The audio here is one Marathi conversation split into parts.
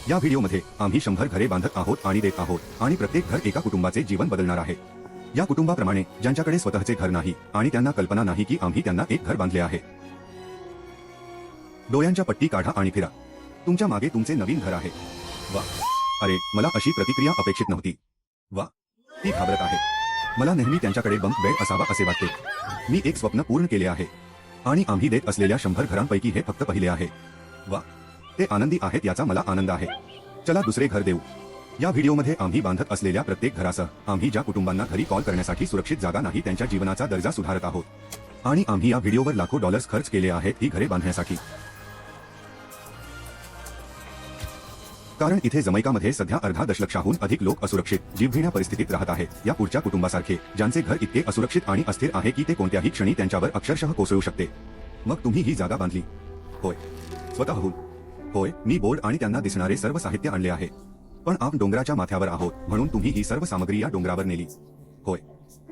या व्हिडिओमध्ये आम्ही 100 घरे बांधत आहोत आणि देत आहोत आणि प्रत्येक घर एका कुटुंबाचे जीवन बदलणार आहे। या कुटुंबाप्रमाणे ज्यांच्याकडे स्वतःचे घर नाही आणि त्यांना कल्पना नाही की आम्ही त्यांना एक घर बांधले आहे। डोळ्यांच्या पट्टी काढा आणि फिरा, तुमच्या मागे तुमचे नवीन घर आहे। वा, अरे मला अशी प्रतिक्रिया अपेक्षित नव्हती। वा, ती घाबरत आहे। मला नेहमी त्यांच्याकडे बंक बेड असावा असे वाटते। मी एक स्वप्न पूर्ण केले आहे आणि आम्ही देत असलेल्या 100 घरांपैकी हे फक्त पहिले आहे। वा, ते आनंदी आहेत याचा मला आनंद आहे। चला दुसरे घर देऊ। या व्हिडिओमध्ये आम्ही बांधत असलेल्या प्रत्येक घरासह आम्ही ज्या कुटुंबांना घरी कॉल करण्यासाठी सुरक्षित जागा नाही त्यांच्या जीवनाचा दर्जा सुधारत आहोत आणि आम्ही या व्हिडिओवर लाखो डॉलर्स खर्च केले आहेत ही घरे बांधण्यासाठी। कारण इथे जमैकामध्ये सध्या अर्धा दशलक्षाहून अधिक लोक असुरक्षित जीवघेण्या परिस्थितीत राहत आहेत। या पुढच्या कुटुंबासारखे ज्यांचे घर इतके असुरक्षित आणि अस्थिर आहे की ते कोणत्याही क्षणी त्यांच्यावर अक्षरशः कोसळू शकते। मग तुम्ही ही जागा बांधली होय, स्वतःहून होय। मी बोर्ड आणि त्यांना दिसणारे सर्व साहित्य आणले आहे, पण आपण डोंगराच्या माथ्यावर आहोत म्हणून तुम्ही ही सर्व सामग्री या डोंगरावर नेली होय,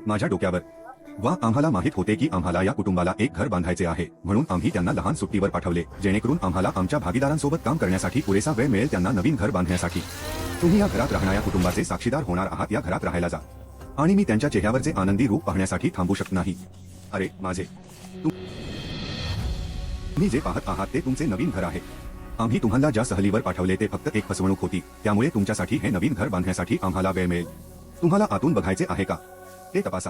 माझ्या डोक्यावर। वा, आम्हाला माहित होते की आम्हाला या कुटुंबाला एक घर बांधायचे आहे म्हणून आम्ही त्यांना लहान सुट्टीवर पाठवले जेणेकरून आम्हाला आमच्या भागीदारांसोबत काम करण्यासाठी पुरेसा वेळ मिळेल त्यांना नवीन घर बांधण्यासाठी। तुम्ही या घरात राहणाऱ्या कुटुंबाचे साक्षीदार होणार आहात। या घरात राहायला जा आणि मी त्यांच्या चेहऱ्यावरचे आनंदी रूप पाहण्यासाठी थांबू शकत नाही। अरे माझे, तुम्ही जे पाहत आहात ते तुमचे नवीन घर आहे। आम्ही तुम्हाला ज्या सहलीवर पाठवले ते फक्त एक फसवणूक होती, त्यामुळे तुमच्यासाठी हे नवीन घर बांधण्यासाठी आम्हाला वेळ मिळेल। तुम्हाला आतून बघायचे आहे का ते तपासा।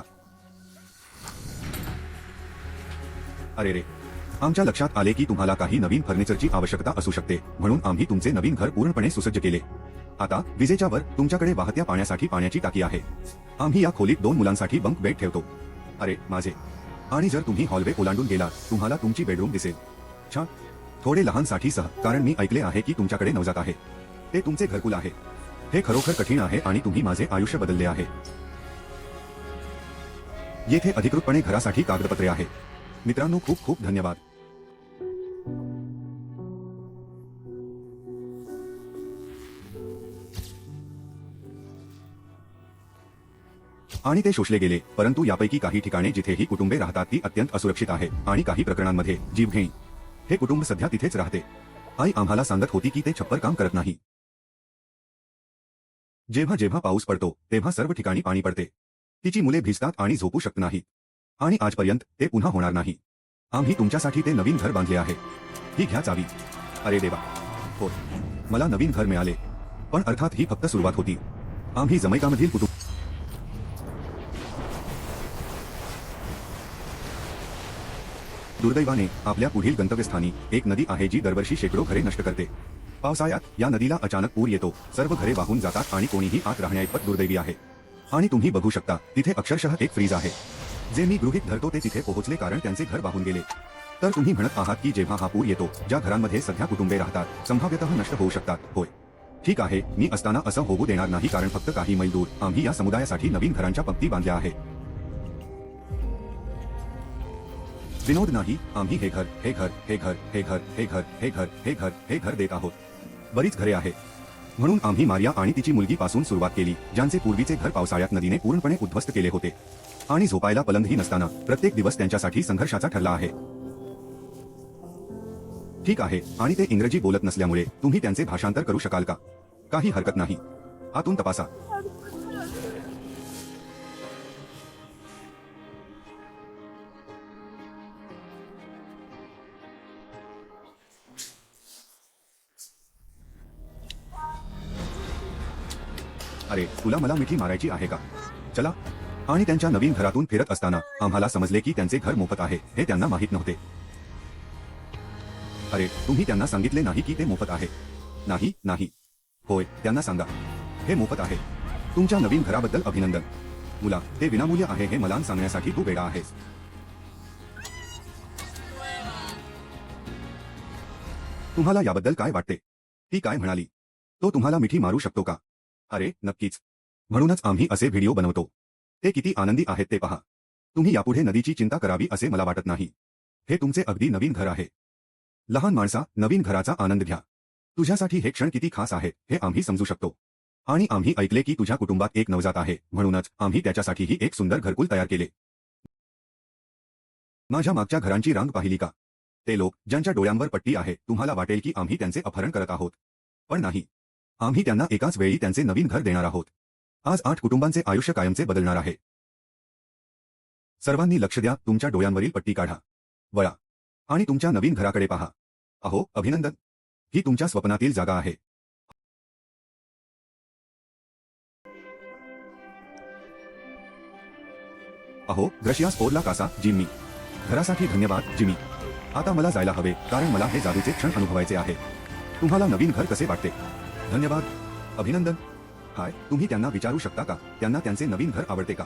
अरे रे, आमच्या लक्षात आले की तुम्हाला काही नवीन फर्निचरची आवश्यकता असू शकते म्हणून आम्ही तुमचे नवीन घर पूर्णपणे सुसज्ज केले। आता विजेच्या वर तुमच्याकडे वाहत्या पाण्यासाठी पाण्याची टाकी आहे। आम्ही या खोलीत 2 मुलांसाठी बंक बेड ठेवतो। अरे माझे, आणि जर तुम्ही हॉलवे ओलांडून गेलात तुम्हाला तुमची बेडरूम दिसेल। छान, थोडे लहानसाठी सह, कारण मी ऐकले आहे की तुमच्याकडे नवजात आहे। ते तुमचे घरकुल आहे। हे खरोखर कठीण आहे आणि तुम्ही माझे आयुष्य बदलले आहे। येथे अधिकृतपणे घरासाठी कागदपत्रे आहे। मित्रांनो, खूप खूप धन्यवाद। आणि ते शोषले गेले, परंतु यापैकी काही ठिकाणे जिथे ही कुटुंबे राहतात ती अत्यंत असुरक्षित आहे आणि काही प्रकरणांमध्ये जीवघेणी। हे कुटुंब सध्या तिथेच राहते। आई आम्हाला सांगत होती की ते छप्पर काम करत नाही। जेव्हा जेव्हा पाऊस पडतो तेव्हा सर्व ठिकाणी पाणी पडते। तिची मुले भिजतात आणि झोपू शकत नाहीत आणि आजपर्यंत ते पुन्हा होणार नाही। आम्ही तुमच्यासाठी ते नवीन घर बांधले आहे। ही घ्या चावी। अरे देवा, हो, मला नवीन घर मिळाले, पण अर्थात ही फक्त सुरुवात होती। आम्ही जमैकामधील कुटुंब दुर्दैवाने आपल्या पुढील गंतव्यस्थानी एक नदी आहे जी दरवर्षी शेकडो घरे नष्ट करते। पावसाळ्यात या नदीला अचानक पूर येतो, सर्व घरे वाहून जातात आणि कोणीही आत राहण्याइतपत दुर्दैवी आहे। आणि तुम्ही बघू शकता तिथे अक्षरशः एक फ्रीज आहे, जे मी गृहीत धरतो ते तिथे पोहोचले कारण त्यांचे घर वाहून गेले। तर तुम्ही म्हणत आहात की जेव्हा हा पूर येतो ज्या घरांमध्ये सध्या कुटुंबे राहतात संभाव्यतः नष्ट होऊ शकतात। होय, ठीक आहे, मी असताना असं होऊ देणार नाही कारण फक्त काही मैल दूर आम्ही या समुदायासाठी नवीन घरांच्या पंक्ती बांधल्या आहे। विनोद नाही, आम्ही हे घर हे घर हे घर हे घर हे घर हे घर हे घर हे घर देत आहोत। बरीच घरे आहेत म्हणून आम्ही मारिया आणि तिची मुलगी पासून सुरुवात केली ज्यांचे पूर्वीचे घर पावसाळ्यात नदीने पूर्णपणे उद्ध्वस्त केले होते आणि झोपायला पलंगही नसताना प्रत्येक दिवस त्यांच्यासाठी संघर्षाचा ठरला आहे। ठीक आहे, आणि ते इंग्रजी बोलत नसल्यामुळे तुम्ही त्यांचे भाषांतर करू शकाल का? काही हरकत नाही, आतून तपासा। अरे तुला मला मिठी मारायची आहे का? चला। आणि त्यांच्या नवीन घरातून फिरत असताना आम्हाला समजले की त्यांचे घर मोफत आहे हे त्यांना माहित नव्हते। अरे तुम्ही त्यांना सांगितले नाही की ते मोफत आहे? नाही नाही, होय त्यांना सांगा हे मोफत आहे। तुमच्या नवीन घराबद्दल अभिनंदन। मुला, ते विनामूल्य आहे हे मला सांगण्यासाठी तू वेडा आहेस। तुम्हाला याबद्दल काय वाटते? ती काय म्हणाली? तो तुम्हाला मिठी मारू शकतो का? अरे नक्कीच, म्हणूनच आम्ही असे व्हिडिओ बनवतो। ते किती आनंदी आहेत ते पहा। तुम्ही यापुढे नदीची चिंता करावी असे मला वाटत नाही। हे तुमचे अगदी नवीन घर आहे। लहान माणसा, नवीन घराचा आनंद घ्या। तुझ्यासाठी हे क्षण किती खास आहे हे आम्ही समजू शकतो आणि आम्ही ऐकले की तुझ्या कुटुंबात एक नवजात आहे म्हणूनच आम्ही त्याच्यासाठीही एक सुंदर घरकुल तयार केले। माझ्या मागच्या घरांची रांग पाहिली का? ते लोक ज्यांच्या डोळ्यांवर पट्टी आहे, तुम्हाला वाटेल की आम्ही त्यांचे अपहरण करत आहोत, पण नाही। आम्ही त्यांना एकाच वेळी त्यांचे नवीन घर देणार आहोत. आज 8 कुटुंबांचे आयुष्य कायमचे बदलणार आहे. सर्वांनी लक्ष द्या, तुमच्या डोळ्यांवरील पट्टी काढा, वळा आणि तुमच्या नवीन घराकडे पहा. अहो, अभिनंदन, ही तुमच्या स्वप्नातील जागा आहे. अहो, ग्रशियास पोरला कासा, जिम्मी. घरासाठी धन्यवाद, जिमी. आता मला जायला हवे, कारण मला हे जादूचे क्षण अनुभवायचे आहे. तुम्हाला नवीन घर कसे वाटते? धन्यवाद, अभिनंदन. हाय, तुम्ही त्यांना विचारू शकता का त्यांना त्यांचे नवीन घर आवडते का?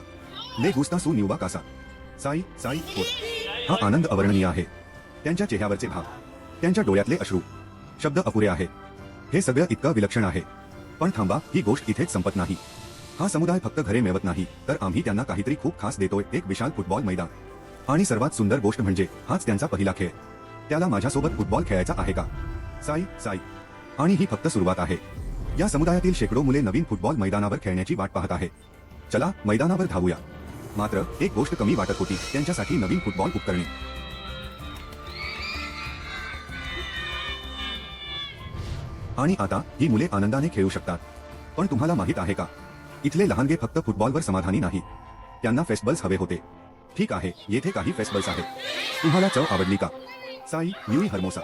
ले गुस्ता सू निवबा कासा. साई साई हो. हा आनंद अवर्णनीय आहे. त्यांच्या चेहऱ्यावरचे भाव, त्यांच्या डोळ्यातले अश्रू, शब्द अपुरे आहेत. हे सगळं इतकं विलक्षण आहे. पण थांबा, ही गोष्ट इथेच संपत नाही. हा समुदाय फक्त घरे मिळवत नाही, तर आम्ही त्यांना काहीतरी खूप खास देतोय, एक विशाल फुटबॉल मैदान. आणि सर्वात सुंदर गोष्ट म्हणजे हाच त्यांचा पहिला खेळ. त्याला माझ्यासोबत फुटबॉल खेळायचा आहे का? साई साई. आणि ही फक्त सुरुवात आहे. या समुदायातील शेकडो मुले नवीन फुटबॉल मैदानावर खेळण्याची वाट पाहत आहेत. चला, मैदानावर धावूया. मात्र एक गोष्ट कमी वाटत होती, त्यांच्यासाठी नवीन फुटबॉल उपकरणे. आणि आता ही मुले आनंदाने खेळू शकतात. पण तुम्हाला माहित आहे का, इथले लहानगे फक्त फुटबॉलवर समाधानी नाही. त्यांना फेस्टिवल्स हवे होते. ठीक आहे, येथे काही फेस्टिवल्स आहेत. तुम्हाला चव आवडली का? साई न्यूई हर्मोसा.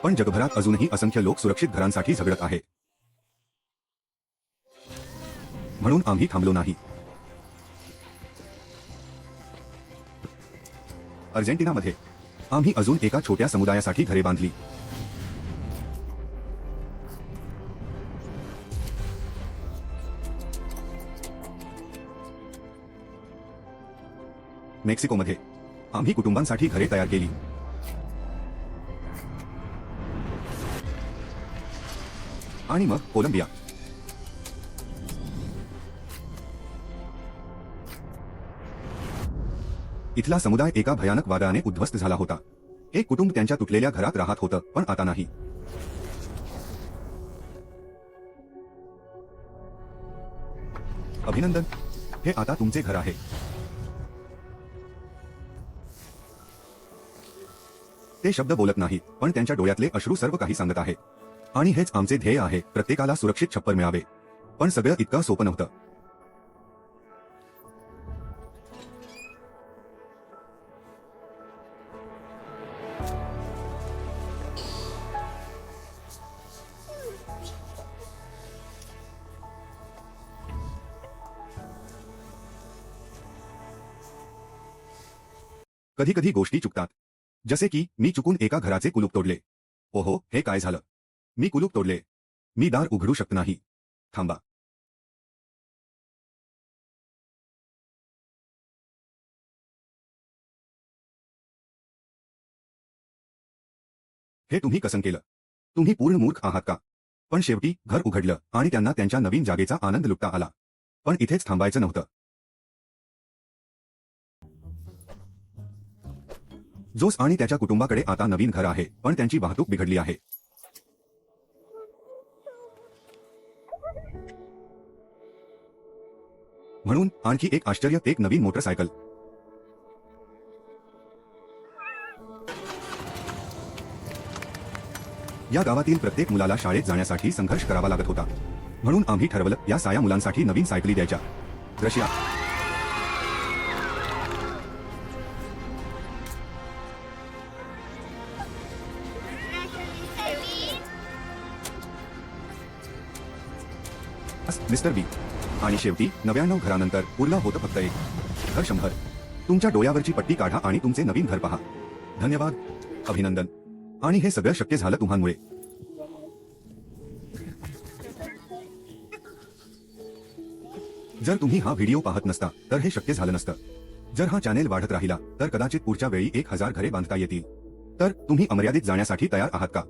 पण जगभरात अजूनही असंख्य लोक सुरक्षित घरांसाठी झगडत आहेत. म्हणून आम्ही थांबलो नाही. अर्जेंटिनामध्ये आम्ही अजून एका छोट्या समुदायासाठी घरे बांधली. मेक्सिकोमध्ये आम्ही कुटुंबांसाठी घरे तयार केली. आणि मग कोलंबिया. इथला समुदाय एका भयानक वादळाने उद्ध्वस्त झाला होता. एक कुटुंब त्यांच्या तुटलेल्या घरात राहत होतं, पण आता नाही. अभिनंदन, हे आता तुमचे घर आहे. ते शब्द बोलत नाहीत, पण त्यांच्या डोळ्यातले अश्रू सर्व काही सांगत आहे. आणि हेच आमचे ध्येय आहे, प्रत्येकाला सुरक्षित छप्पर मिळावे. पण सगळं इतकं सोपं नव्हतं. कधी कधी गोष्टी चुकतात. जसे की मी चुकून एका घराचे कुलूप तोडले. ओहो, हे काय झालं? मी कुलूप तोडले. मी दार उघडू शकत नाही. थांबा. हे तुम्ही कसं केलं? तुम्ही पूर्ण मूर्ख आहात का? पण शेवटी घर उघडलं आणि त्यांना त्यांच्या नवीन जागेचा आनंद लुटता आला. पण इथेच थांबायचं नव्हतं. जोस आणि त्याच्या कुटुंबाकडे आता नवीन घर आहे, पण त्यांची वाहतूक बिघडली आहे. म्हणून आणखी एक आश्चर्य, एक नवीन मोटरसायकल. या गावातील प्रत्येक मुलाला शाळेत जाण्यासाठी संघर्ष करावा लागत होता. म्हणून आम्ही ठरवलं, या साया मुलांसाठी नवीन सायकली द्यायच्या. रशिया. मिस्टर बी. आणि शेवटी 99 घरानंतर उरला होतं फक्त एक घर. 100. तुमच्या डोळ्यावरची पट्टी काढा आणि तुमचे नवीन घर पहा. धन्यवाद, अभिनंदन. आणि हे सगळं शक्य झालं तुम्हांमुळे. जर तुम्ही हा व्हिडिओ पाहत नसता तर हे शक्य झालं नसतं. जर हा चॅनेल वाढत राहिला तर कदाचित पुढच्या वेळी 1000 घरे बांधता येतील. तर तुम्ही अमर्यादित जाण्यासाठी तयार आहात का?